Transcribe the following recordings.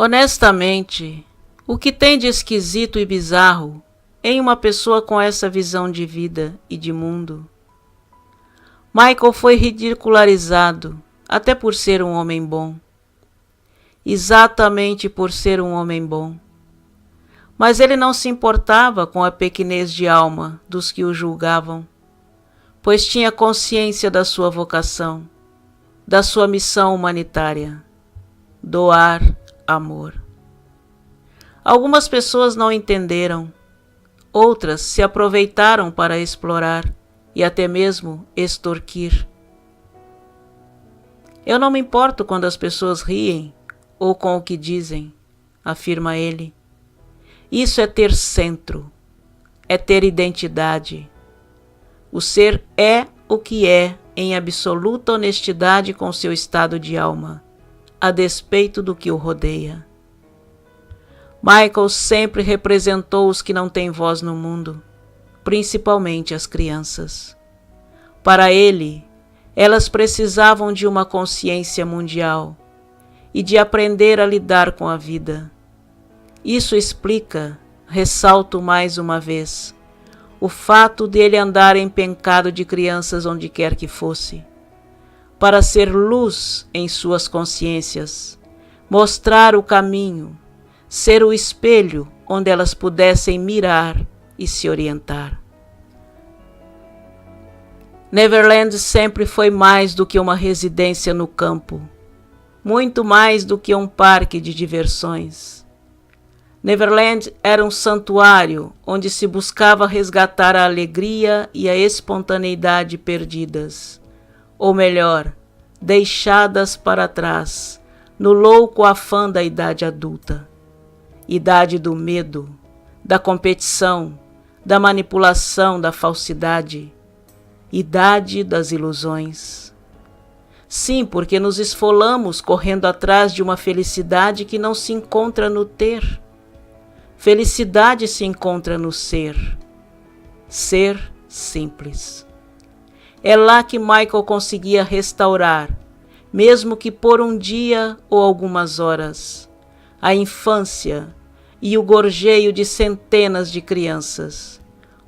Honestamente, o que tem de esquisito e bizarro em uma pessoa com essa visão de vida e de mundo? Michael foi ridicularizado até por ser um homem bom. Exatamente por ser um homem bom. Mas ele não se importava com a pequenez de alma dos que o julgavam, pois tinha consciência da sua vocação, da sua missão humanitária: doar amor. Algumas pessoas não entenderam, outras se aproveitaram para explorar e até mesmo extorquir. Eu não me importo quando as pessoas riem ou com o que dizem, afirma ele. Isso é ter centro, é ter identidade. O ser é o que é em absoluta honestidade com seu estado de alma, a despeito do que o rodeia. Michael sempre representou os que não têm voz no mundo, principalmente as crianças. Para ele, elas precisavam de uma consciência mundial e de aprender a lidar com a vida. Isso explica, ressalto mais uma vez, o fato de ele andar empencado de crianças onde quer que fosse, para ser luz em suas consciências, mostrar o caminho, ser o espelho onde elas pudessem mirar e se orientar. Neverland sempre foi mais do que uma residência no campo, muito mais do que um parque de diversões. Neverland era um santuário onde se buscava resgatar a alegria e a espontaneidade perdidas, ou melhor, deixadas para trás, no louco afã da idade adulta. Idade do medo, da competição, da manipulação, da falsidade. Idade das ilusões. Sim, porque nos esfolamos correndo atrás de uma felicidade que não se encontra no ter. Felicidade se encontra no ser. Ser simples. É lá que Michael conseguia restaurar, mesmo que por um dia ou algumas horas, a infância e o gorjeio de centenas de crianças,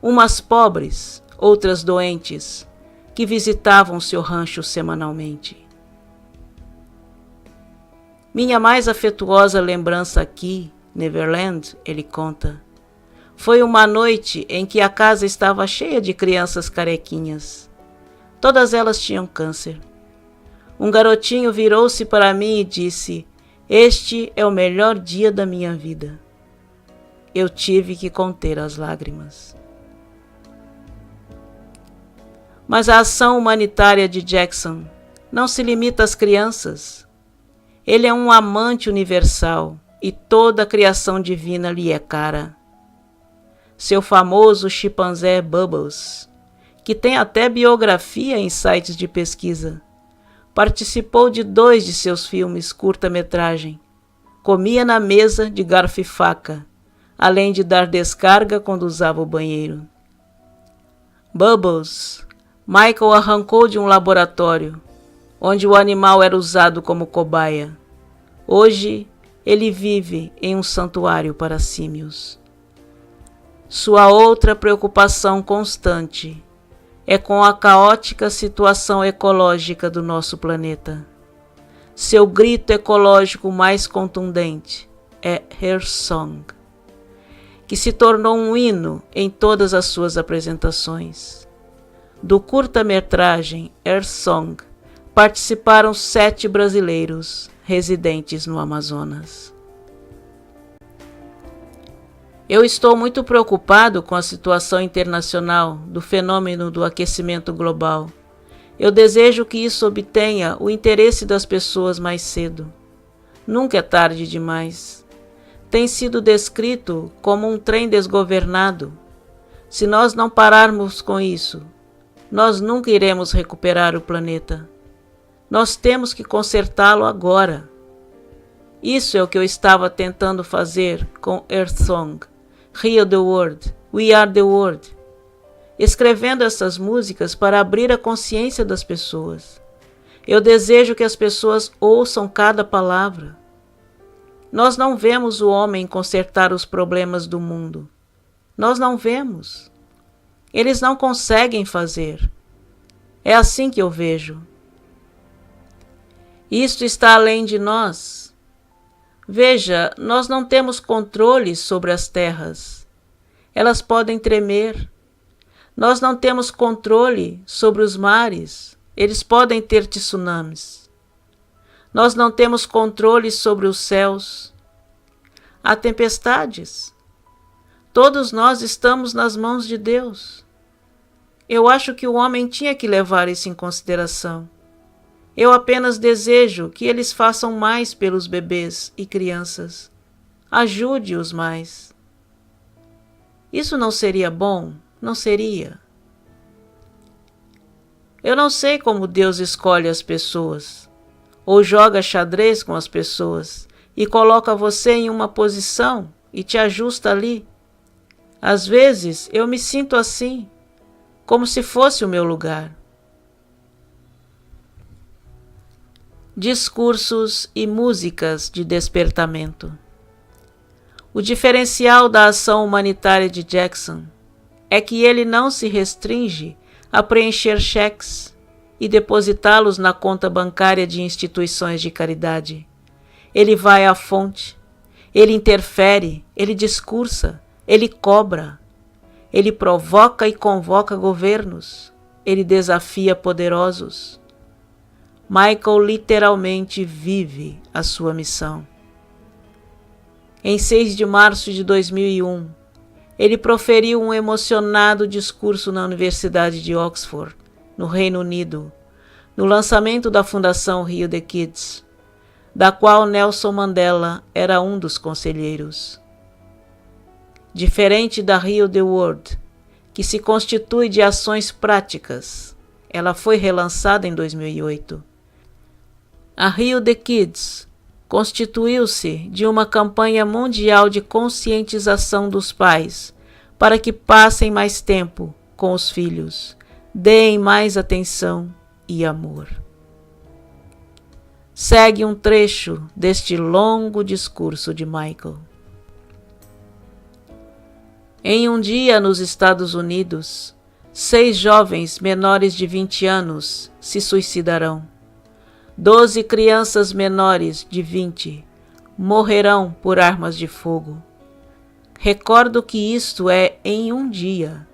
umas pobres, outras doentes, que visitavam seu rancho semanalmente. Minha mais afetuosa lembrança aqui, Neverland, ele conta, foi uma noite em que a casa estava cheia de crianças carequinhas. Todas elas tinham câncer. Um garotinho virou-se para mim e disse: "Este é o melhor dia da minha vida." Eu tive que conter as lágrimas. Mas a ação humanitária de Jackson não se limita às crianças. Ele é um amante universal e toda a criação divina lhe é cara. Seu famoso chimpanzé Bubbles, que tem até biografia em sites de pesquisa, participou de 2 de seus filmes curta-metragem. Comia na mesa de garfo e faca, além de dar descarga quando usava o banheiro. Bubbles, Michael arrancou de um laboratório, onde o animal era usado como cobaia. Hoje, ele vive em um santuário para símios. Sua outra preocupação constante é com a caótica situação ecológica do nosso planeta. Seu grito ecológico mais contundente é Her Song, que se tornou um hino em todas as suas apresentações. Do curta-metragem Her Song participaram 7 brasileiros residentes no Amazonas. Eu estou muito preocupado com a situação internacional do fenômeno do aquecimento global. Eu desejo que isso obtenha o interesse das pessoas mais cedo. Nunca é tarde demais. Tem sido descrito como um trem desgovernado. Se nós não pararmos com isso, nós nunca iremos recuperar o planeta. Nós temos que consertá-lo agora. Isso é o que eu estava tentando fazer com Earth Song, Heal the World, We Are the World, escrevendo essas músicas para abrir a consciência das pessoas. Eu desejo que as pessoas ouçam cada palavra. Nós não vemos o homem consertar os problemas do mundo. Nós não vemos. Eles não conseguem fazer. É assim que eu vejo. Isto está além de nós. Veja, nós não temos controle sobre as terras. Elas podem tremer. Nós não temos controle sobre os mares. Eles podem ter tsunamis. Nós não temos controle sobre os céus. Há tempestades. Todos nós estamos nas mãos de Deus. Eu acho que o homem tinha que levar isso em consideração. Eu apenas desejo que eles façam mais pelos bebês e crianças. Ajude-os mais. Isso não seria bom? Não seria? Eu não sei como Deus escolhe as pessoas, ou joga xadrez com as pessoas e coloca você em uma posição e te ajusta ali. Às vezes eu me sinto assim, como se fosse o meu lugar. Discursos e músicas de despertamento. O diferencial da ação humanitária de Jackson é que ele não se restringe a preencher cheques e depositá-los na conta bancária de instituições de caridade. Ele vai à fonte, ele interfere, ele discursa, ele cobra, ele provoca e convoca governos, ele desafia poderosos. Michael literalmente vive a sua missão. Em 6 de março de 2001, ele proferiu um emocionado discurso na Universidade de Oxford, no Reino Unido, no lançamento da Fundação Rio The Kids, da qual Nelson Mandela era um dos conselheiros. Diferente da Rio The World, que se constitui de ações práticas, ela foi relançada em 2008. A Rio The Kids constituiu-se de uma campanha mundial de conscientização dos pais para que passem mais tempo com os filhos, deem mais atenção e amor. Segue um trecho deste longo discurso de Michael. Em um dia nos Estados Unidos, 6 jovens menores de 20 anos se suicidarão. 12 crianças menores de 20 morrerão por armas de fogo. Recordo que isto é em um dia,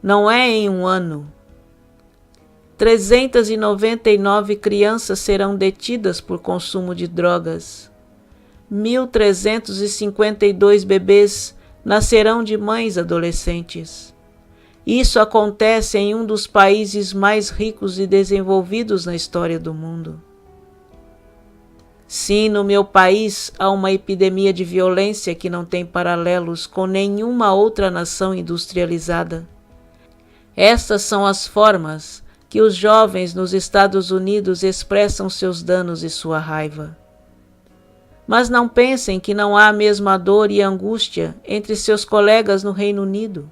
não é em um ano. 399 crianças serão detidas por consumo de drogas. 1.352 bebês nascerão de mães adolescentes. Isso acontece em um dos países mais ricos e desenvolvidos na história do mundo. Sim, no meu país há uma epidemia de violência que não tem paralelos com nenhuma outra nação industrializada. Estas são as formas que os jovens nos Estados Unidos expressam seus danos e sua raiva. Mas não pensem que não há a mesma dor e angústia entre seus colegas no Reino Unido.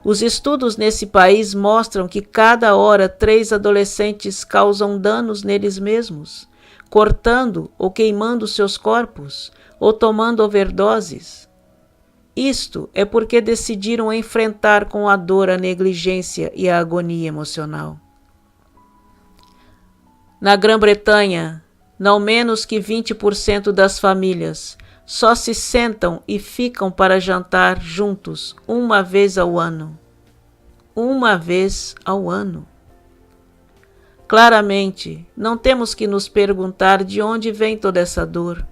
Os estudos nesse país mostram que cada hora 3 adolescentes causam danos neles mesmos, cortando ou queimando seus corpos, ou tomando overdoses. Isto é porque decidiram enfrentar com a dor a negligência e a agonia emocional. Na Grã-Bretanha, não menos que 20% das famílias só se sentam e ficam para jantar juntos uma vez ao ano. Uma vez ao ano. Claramente, não temos que nos perguntar de onde vem toda essa dor,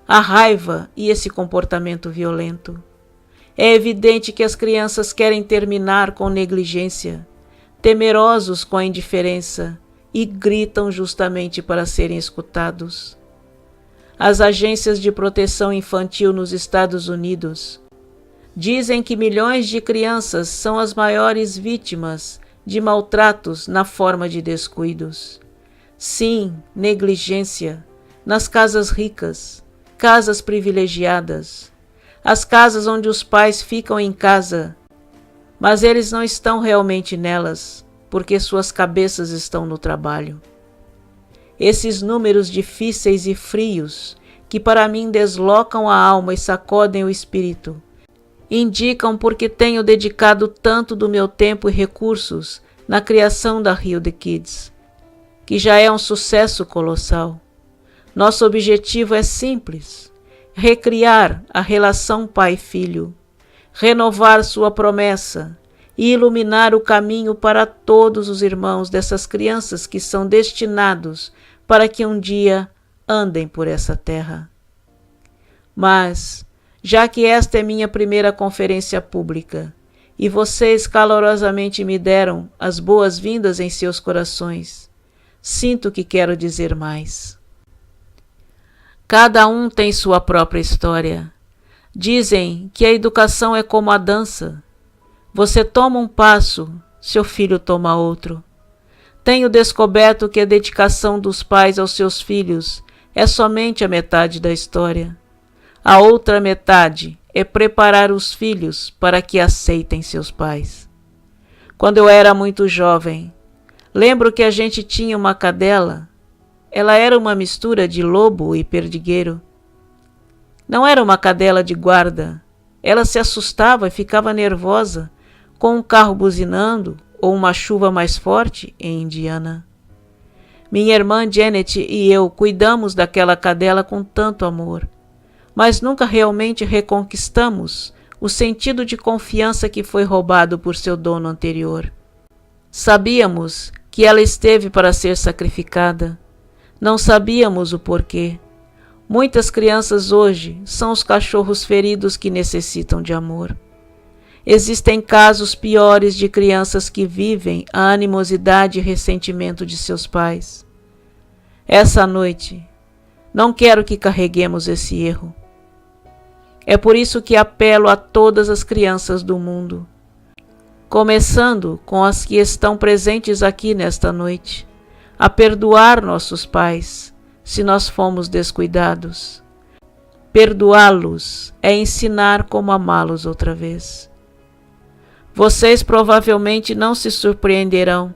a raiva e esse comportamento violento. É evidente que as crianças querem terminar com negligência, temerosos com a indiferença, e gritam justamente para serem escutados. As agências de proteção infantil nos Estados Unidos dizem que milhões de crianças são as maiores vítimas de maltratos na forma de descuidos. Sim, negligência, nas casas ricas, casas privilegiadas, as casas onde os pais ficam em casa, mas eles não estão realmente nelas, porque suas cabeças estão no trabalho. Esses números difíceis e frios que para mim deslocam a alma e sacodem o espírito, indicam porque tenho dedicado tanto do meu tempo e recursos na criação da Rio The Kids, que já é um sucesso colossal. Nosso objetivo é simples: recriar a relação pai-filho, renovar sua promessa e iluminar o caminho para todos os irmãos dessas crianças que são destinados para que um dia andem por essa terra. Mas, já que esta é minha primeira conferência pública e vocês calorosamente me deram as boas-vindas em seus corações, sinto que quero dizer mais. Cada um tem sua própria história. Dizem que a educação é como a dança. Você toma um passo, seu filho toma outro. Tenho descoberto que a dedicação dos pais aos seus filhos é somente a metade da história. A outra metade é preparar os filhos para que aceitem seus pais. Quando eu era muito jovem, lembro que a gente tinha uma cadela. Ela era uma mistura de lobo e perdigueiro. Não era uma cadela de guarda. Ela se assustava e ficava nervosa com um carro buzinando ou uma chuva mais forte em Indiana. Minha irmã Janet e eu cuidamos daquela cadela com tanto amor, mas nunca realmente reconquistamos o sentido de confiança que foi roubado por seu dono anterior. Sabíamos que ela esteve para ser sacrificada. Não sabíamos o porquê. Muitas crianças hoje são os cachorros feridos que necessitam de amor. Existem casos piores de crianças que vivem a animosidade e ressentimento de seus pais. Essa noite, não quero que carreguemos esse erro. É por isso que apelo a todas as crianças do mundo, começando com as que estão presentes aqui nesta noite, a perdoar nossos pais, se nós fomos descuidados. Perdoá-los é ensinar como amá-los outra vez. Vocês provavelmente não se surpreenderão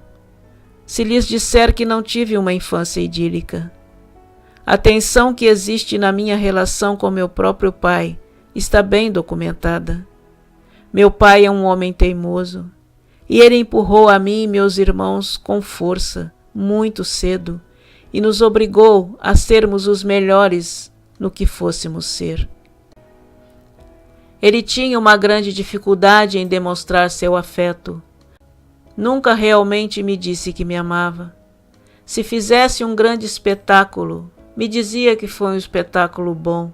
se lhes disser que não tive uma infância idílica. A tensão que existe na minha relação com meu próprio pai está bem documentada. Meu pai é um homem teimoso, e ele empurrou a mim e meus irmãos com força, muito cedo, e nos obrigou a sermos os melhores no que fôssemos ser. Ele tinha uma grande dificuldade em demonstrar seu afeto. Nunca realmente me disse que me amava. Se fizesse um grande espetáculo, me dizia que foi um espetáculo bom.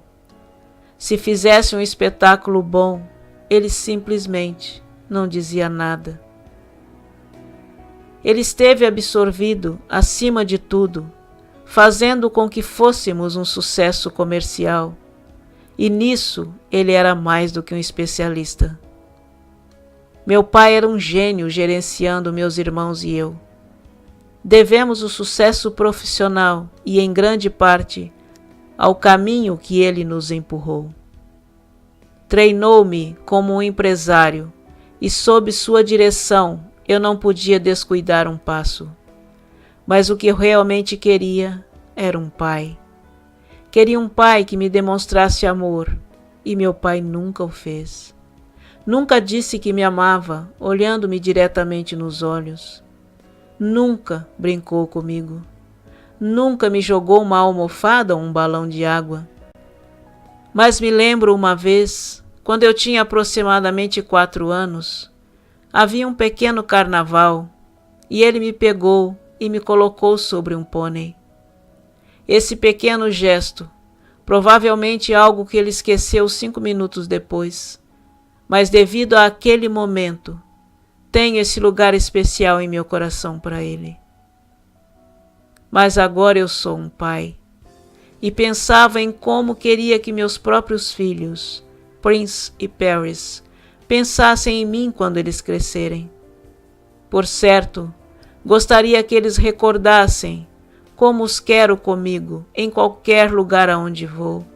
Se fizesse um espetáculo bom, ele simplesmente não dizia nada. Ele esteve absorvido, acima de tudo, fazendo com que fôssemos um sucesso comercial. E nisso ele era mais do que um especialista. Meu pai era um gênio gerenciando meus irmãos e eu. Devemos o sucesso profissional e, em grande parte, ao caminho que ele nos empurrou. Treinou-me como um empresário e, sob sua direção, eu não podia descuidar um passo. Mas o que eu realmente queria era um pai. Queria um pai que me demonstrasse amor, e meu pai nunca o fez. Nunca disse que me amava, olhando-me diretamente nos olhos. Nunca brincou comigo. Nunca me jogou uma almofada ou um balão de água. Mas me lembro uma vez, quando eu tinha aproximadamente 4 anos, havia um pequeno carnaval, e ele me pegou e me colocou sobre um pônei. Esse pequeno gesto, provavelmente algo que ele esqueceu 5 minutos depois, mas devido àquele momento, tenho esse lugar especial em meu coração para ele. Mas agora eu sou um pai, e pensava em como queria que meus próprios filhos, Prince e Paris, pensassem em mim quando eles crescerem. Por certo, gostaria que eles recordassem como os quero comigo em qualquer lugar aonde vou,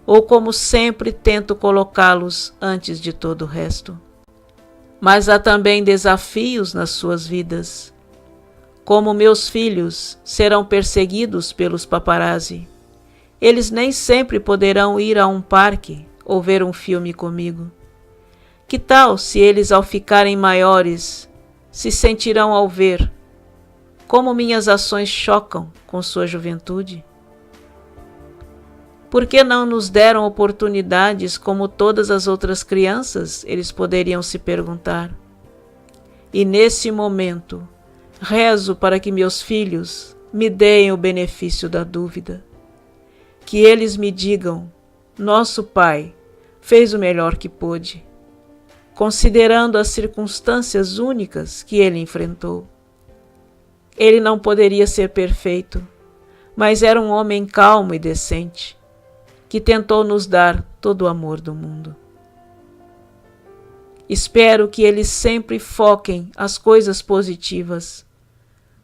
ou como sempre tento colocá-los antes de todo o resto. Mas há também desafios nas suas vidas. Como meus filhos serão perseguidos pelos paparazzi, Eles nem sempre poderão ir a um parque ou ver um filme comigo. Que tal se eles, ao ficarem maiores, se sentirão ao ver como minhas ações chocam com sua juventude? Por que não nos deram oportunidades como todas as outras crianças? Eles poderiam se perguntar. E nesse momento, rezo para que meus filhos me deem o benefício da dúvida. Que eles me digam: nosso pai fez o melhor que pôde, considerando as circunstâncias únicas que ele enfrentou. Ele não poderia ser perfeito, mas era um homem calmo e decente, que tentou nos dar todo o amor do mundo. Espero que eles sempre foquem as coisas positivas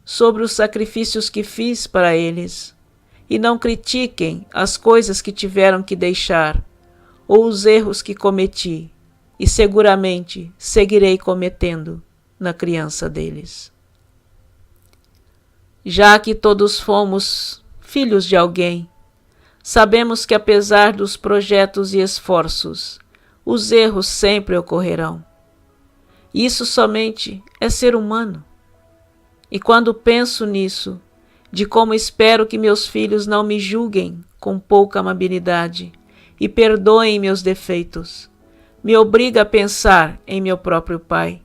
sobre os sacrifícios que fiz para eles e não critiquem as coisas que tiveram que deixar ou os erros que cometi e seguramente seguirei cometendo na criança deles. Já que todos fomos filhos de alguém, sabemos que apesar dos projetos e esforços, os erros sempre ocorrerão. Isso somente é ser humano. E quando penso nisso, de como espero que meus filhos não me julguem com pouca amabilidade e perdoem meus defeitos, me obriga a pensar em meu próprio pai.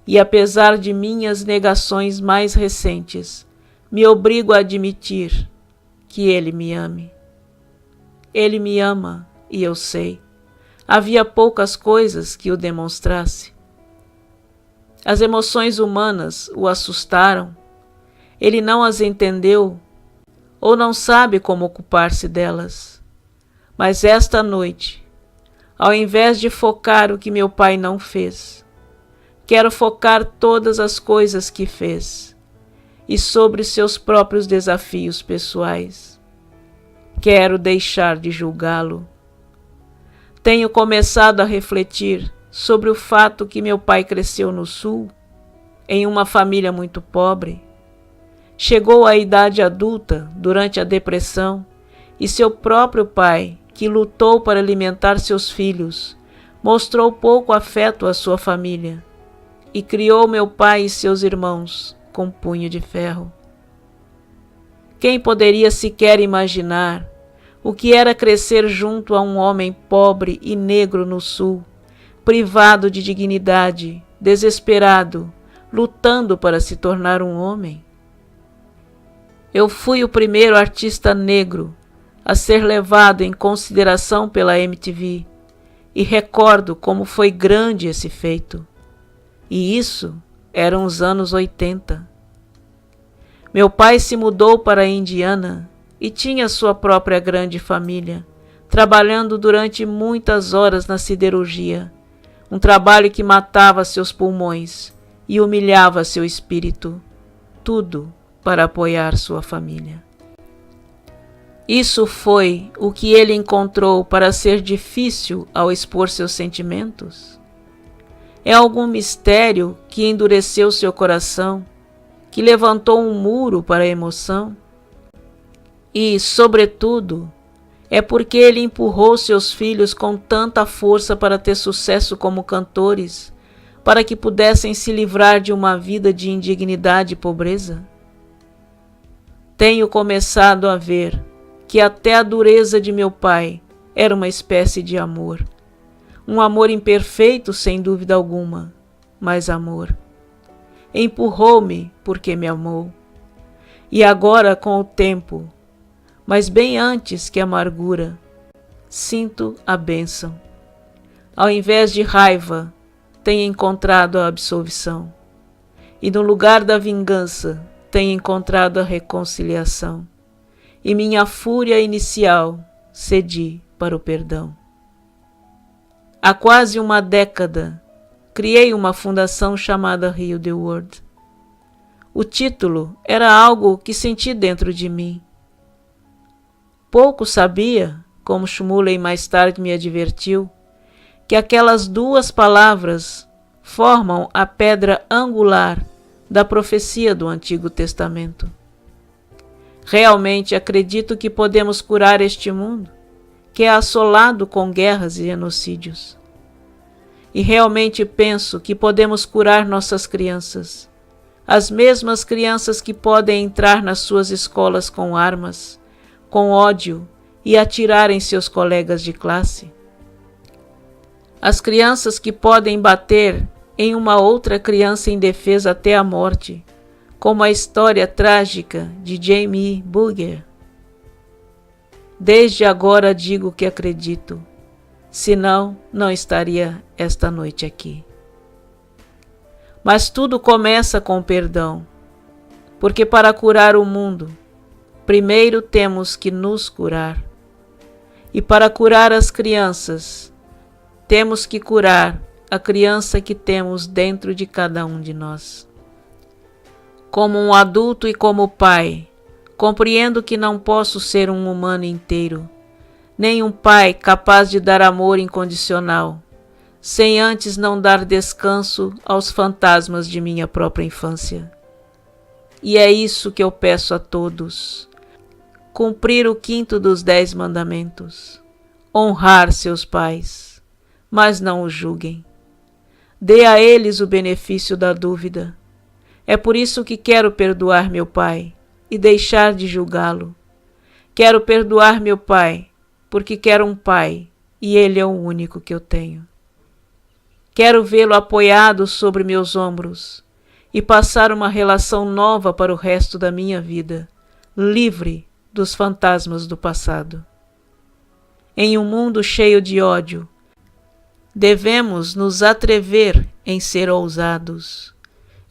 E apesar de minhas negações mais recentes, me obrigo a admitir que ele me ame. Ele me ama e eu sei. Havia poucas coisas que o demonstrasse. As emoções humanas o assustaram. Ele não as entendeu ou não sabe como ocupar-se delas. Mas esta noite, ao invés de focar o que meu pai não fez, quero focar todas as coisas que fez e sobre seus próprios desafios pessoais. Quero deixar de julgá-lo. Tenho começado a refletir sobre o fato que meu pai cresceu no Sul, em uma família muito pobre. Chegou à idade adulta durante a depressão e seu próprio pai, que lutou para alimentar seus filhos, mostrou pouco afeto à sua família e criou meu pai e seus irmãos com punho de ferro. Quem poderia sequer imaginar o que era crescer junto a um homem pobre e negro no Sul, privado de dignidade, desesperado, lutando para se tornar um homem? Eu fui o primeiro artista negro a ser levado em consideração pela MTV e recordo como foi grande esse feito. E isso eram os anos 80. Meu pai se mudou para a Indiana e tinha sua própria grande família, trabalhando durante muitas horas na siderurgia, um trabalho que matava seus pulmões e humilhava seu espírito, tudo para apoiar sua família. Isso foi o que ele encontrou para ser difícil ao expor seus sentimentos? É algum mistério que endureceu seu coração, que levantou um muro para a emoção? E, sobretudo, é porque ele empurrou seus filhos com tanta força para ter sucesso como cantores, para que pudessem se livrar de uma vida de indignidade e pobreza? Tenho começado a ver que até a dureza de meu pai era uma espécie de amor. Um amor imperfeito, sem dúvida alguma, mas amor. Empurrou-me porque me amou. E agora, com o tempo, mas bem antes que a amargura, sinto a bênção. Ao invés de raiva, tenho encontrado a absolvição. E no lugar da vingança, tenho encontrado a reconciliação. E minha fúria inicial cedi para o perdão. Há quase uma década, criei uma fundação chamada Heal the World. O título era algo que senti dentro de mim. Pouco sabia, como Shmuley mais tarde me advertiu, que aquelas duas palavras formam a pedra angular da profecia do Antigo Testamento. Realmente acredito que podemos curar este mundo, que é assolado com guerras e genocídios. E realmente penso que podemos curar nossas crianças, as mesmas crianças que podem entrar nas suas escolas com armas, com ódio e atirar em seus colegas de classe. As crianças que podem bater em uma outra criança indefesa até a morte, como a história trágica de Jamie Bulger. Desde agora digo que acredito, senão não estaria esta noite aqui. Mas tudo começa com perdão, porque para curar o mundo, primeiro temos que nos curar. E para curar as crianças, temos que curar a criança que temos dentro de cada um de nós. Como um adulto e como pai, compreendo que não posso ser um humano inteiro, nem um pai capaz de dar amor incondicional, sem antes não dar descanso aos fantasmas de minha própria infância. E é isso que eu peço a todos: cumprir o 5º dos 10 mandamentos, honrar seus pais, mas não os julguem. Dê a eles o benefício da dúvida. É por isso que quero perdoar meu pai e deixar de julgá-lo. Quero perdoar meu pai, porque quero um pai e ele é o único que eu tenho. Quero vê-lo apoiado sobre meus ombros e passar uma relação nova para o resto da minha vida, livre dos fantasmas do passado. Em um mundo cheio de ódio, devemos nos atrever em ser ousados.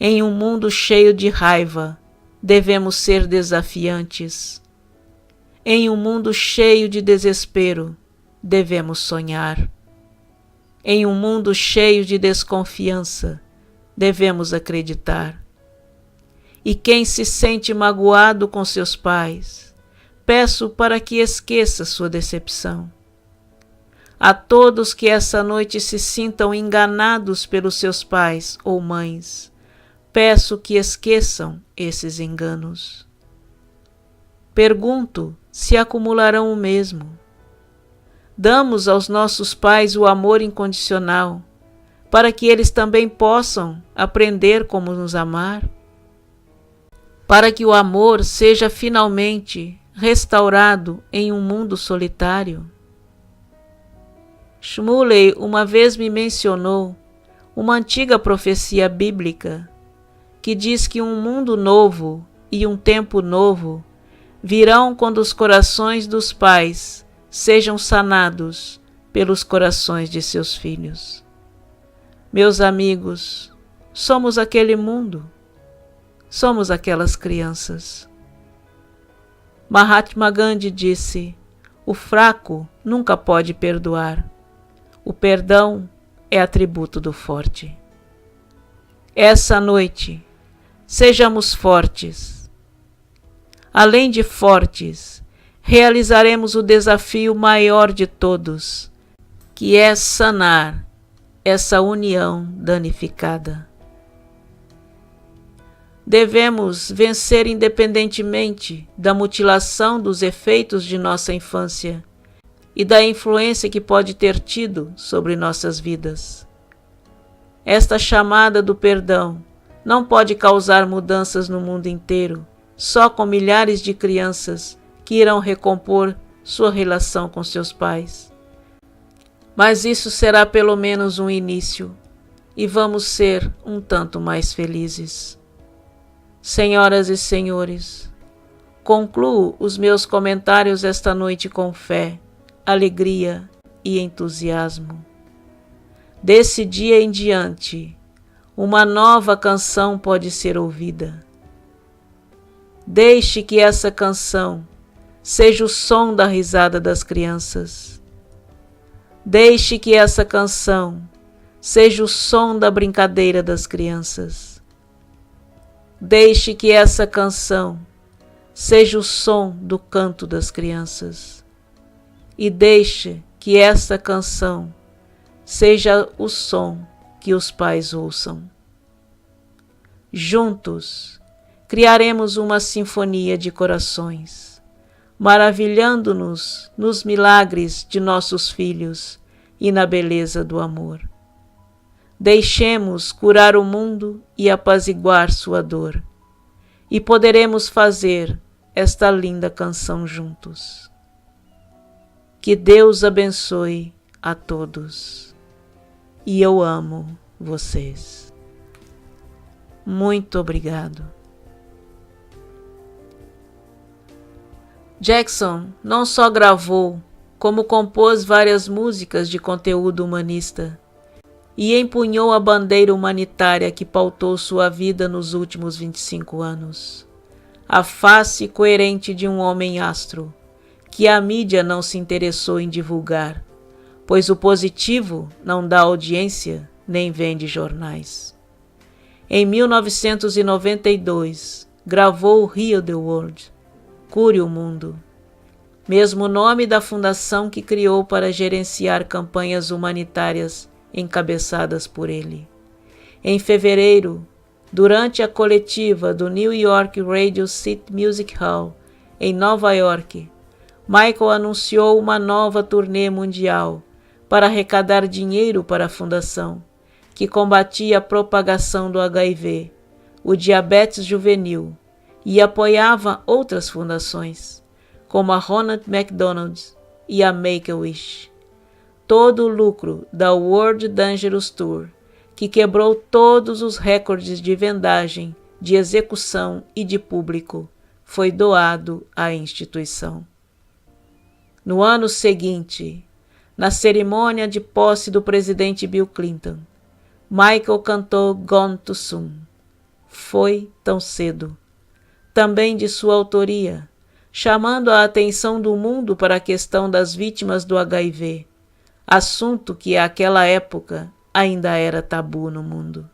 Em um mundo cheio de raiva, devemos ser desafiantes. Em um mundo cheio de desespero, devemos sonhar. Em um mundo cheio de desconfiança, devemos acreditar. E quem se sente magoado com seus pais, peço para que esqueça sua decepção. A todos que essa noite se sintam enganados pelos seus pais ou mães, peço que esqueçam esses enganos. Pergunto se acumularão o mesmo. Damos aos nossos pais o amor incondicional, para que eles também possam aprender como nos amar? Para que o amor seja finalmente restaurado em um mundo solitário? Shmuley uma vez me mencionou uma antiga profecia bíblica que diz que um mundo novo e um tempo novo virão quando os corações dos pais sejam sanados pelos corações de seus filhos. Meus amigos, somos aquele mundo, somos aquelas crianças. Mahatma Gandhi disse: o fraco nunca pode perdoar. O perdão é atributo do forte. Essa noite, sejamos fortes. Além de fortes, realizaremos o desafio maior de todos, que é sanar essa união danificada. Devemos vencer independentemente da mutilação dos efeitos de nossa infância e da influência que pode ter tido sobre nossas vidas. Esta chamada do perdão não pode causar mudanças no mundo inteiro, só com milhares de crianças que irão recompor sua relação com seus pais. Mas isso será pelo menos um início, e vamos ser um tanto mais felizes. Senhoras e senhores, concluo os meus comentários esta noite com fé, alegria e entusiasmo. Desse dia em diante, uma nova canção pode ser ouvida. Deixe que essa canção seja o som da risada das crianças. Deixe que essa canção seja o som da brincadeira das crianças. Deixe que essa canção seja o som do canto das crianças. E deixe que essa canção seja o som que os pais ouçam. Juntos, criaremos uma sinfonia de corações, maravilhando-nos nos milagres de nossos filhos e na beleza do amor. Deixemos curar o mundo e apaziguar sua dor, e poderemos fazer esta linda canção juntos. Que Deus abençoe a todos. E eu amo vocês. Muito obrigado. Jackson não só gravou, como compôs várias músicas de conteúdo humanista e empunhou a bandeira humanitária que pautou sua vida nos últimos 25 anos. A face coerente de um homem astro, que a mídia não se interessou em divulgar, pois o positivo não dá audiência nem vende jornais. Em 1992, gravou Heal the World, Cure o Mundo, mesmo nome da fundação que criou para gerenciar campanhas humanitárias encabeçadas por ele. Em fevereiro, durante a coletiva do New York Radio City Music Hall, em Nova York, Michael anunciou uma nova turnê mundial para arrecadar dinheiro para a fundação, que combatia a propagação do HIV, o diabetes juvenil, e apoiava outras fundações, como a Ronald McDonald e a Make-A-Wish. Todo o lucro da World Dangerous Tour, que quebrou todos os recordes de vendagem, de execução e de público, foi doado à instituição. No ano seguinte, na cerimônia de posse do presidente Bill Clinton, Michael cantou Gone Too Soon, Foi Tão Cedo, também de sua autoria, chamando a atenção do mundo para a questão das vítimas do HIV, assunto que àquela época ainda era tabu no mundo.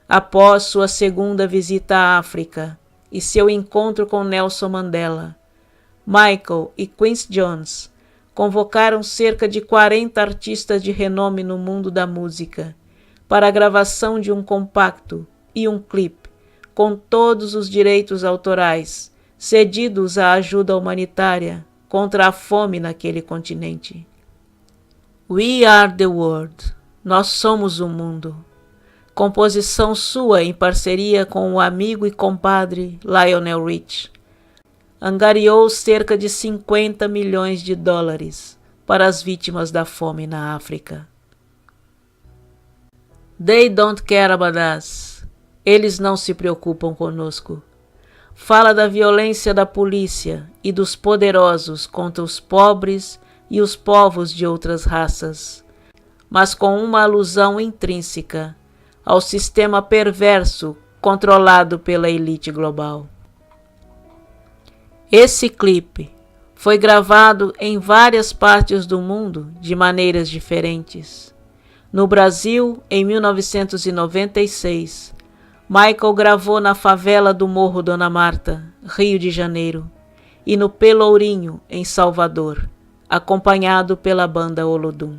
Após sua segunda visita à África e seu encontro com Nelson Mandela, Michael e Quincy Jones convocaram cerca de 40 artistas de renome no mundo da música para a gravação de um compacto e um clipe com todos os direitos autorais cedidos à ajuda humanitária contra a fome naquele continente. We Are the World, Nós Somos o Mundo, composição sua em parceria com o amigo e compadre Lionel Rich, angariou cerca de 50 milhões de dólares para as vítimas da fome na África. They Don't Care About Us, Eles Não Se Preocupam Conosco, fala da violência da polícia e dos poderosos contra os pobres e os povos de outras raças, mas com uma alusão intrínseca ao sistema perverso controlado pela elite global. Esse clipe foi gravado em várias partes do mundo de maneiras diferentes. No Brasil, em 1996, Michael gravou na favela do Morro Dona Marta, Rio de Janeiro, e no Pelourinho, em Salvador, acompanhado pela banda Olodum.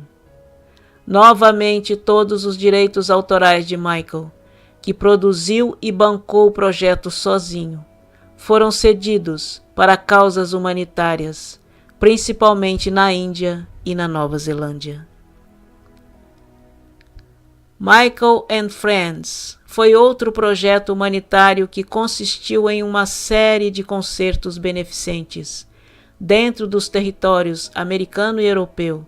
Novamente, todos os direitos autorais de Michael, que produziu e bancou o projeto sozinho, foram cedidos para causas humanitárias, principalmente na Índia e na Nova Zelândia. Michael and Friends foi outro projeto humanitário que consistiu em uma série de concertos beneficentes dentro dos territórios americano e europeu,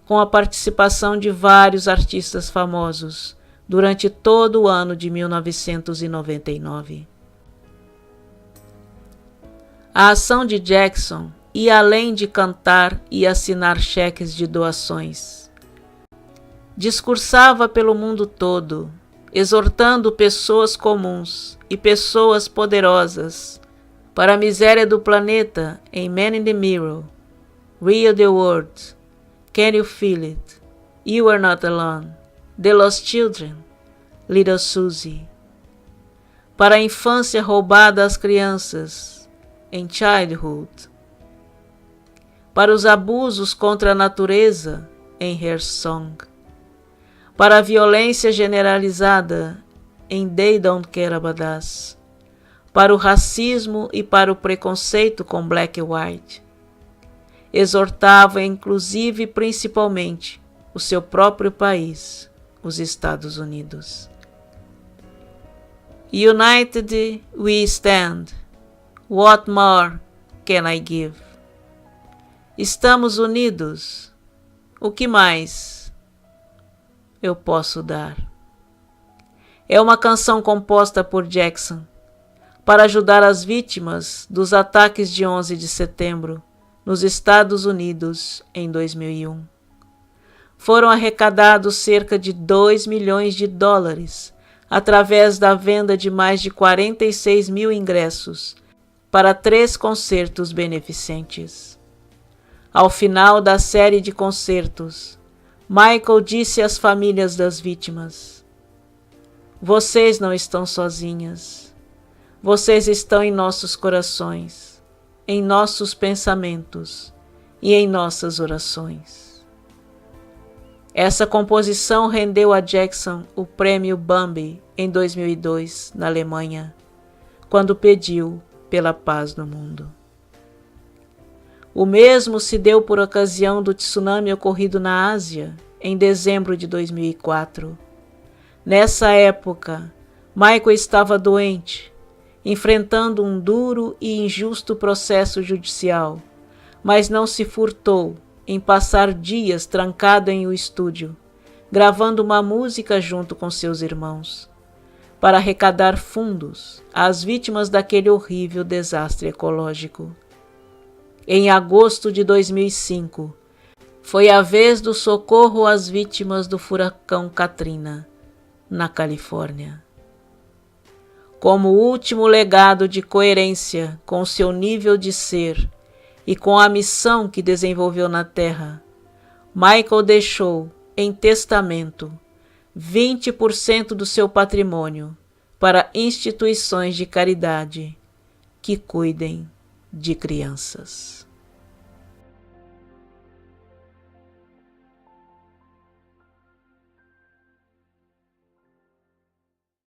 com a participação de vários artistas famosos durante todo o ano de 1999. A ação de Jackson ia além de cantar e assinar cheques de doações. Discursava pelo mundo todo, exortando pessoas comuns e pessoas poderosas para a miséria do planeta em Man in the Mirror, Real the World, Can You Feel It, You Are Not Alone, The Lost Children, Little Susie. Para a infância roubada às crianças, em Childhood. Para os abusos contra a natureza, em Her Song. Para a violência generalizada, em They Don't Care About Us. para o racismo e para o preconceito com black e white. Exortava inclusive principalmente o seu próprio país, os Estados Unidos. United we stand. What more can I give? Estamos unidos. O que mais eu posso dar? É uma canção composta por Jackson para ajudar as vítimas dos ataques de 11 de setembro nos Estados Unidos em 2001. Foram arrecadados cerca de 2 milhões de dólares através da venda de mais de 46 mil ingressos para 3 concertos beneficentes. Ao final da série de concertos, Michael disse às famílias das vítimas: "Vocês não estão sozinhas. Vocês estão em nossos corações, em nossos pensamentos e em nossas orações." Essa composição rendeu a Jackson o prêmio Bambi em 2002, na Alemanha, quando pediu pela paz no mundo. O mesmo se deu por ocasião do tsunami ocorrido na Ásia, em dezembro de 2004. Nessa época, Michael estava doente, enfrentando um duro e injusto processo judicial, mas não se furtou em passar dias trancado em um estúdio, gravando uma música junto com seus irmãos, para arrecadar fundos às vítimas daquele horrível desastre ecológico. Em agosto de 2005, foi a vez do socorro às vítimas do furacão Katrina, na Califórnia. Como último legado de coerência com seu nível de ser e com a missão que desenvolveu na Terra, Michael deixou, em testamento, 20% do seu patrimônio para instituições de caridade que cuidem de crianças.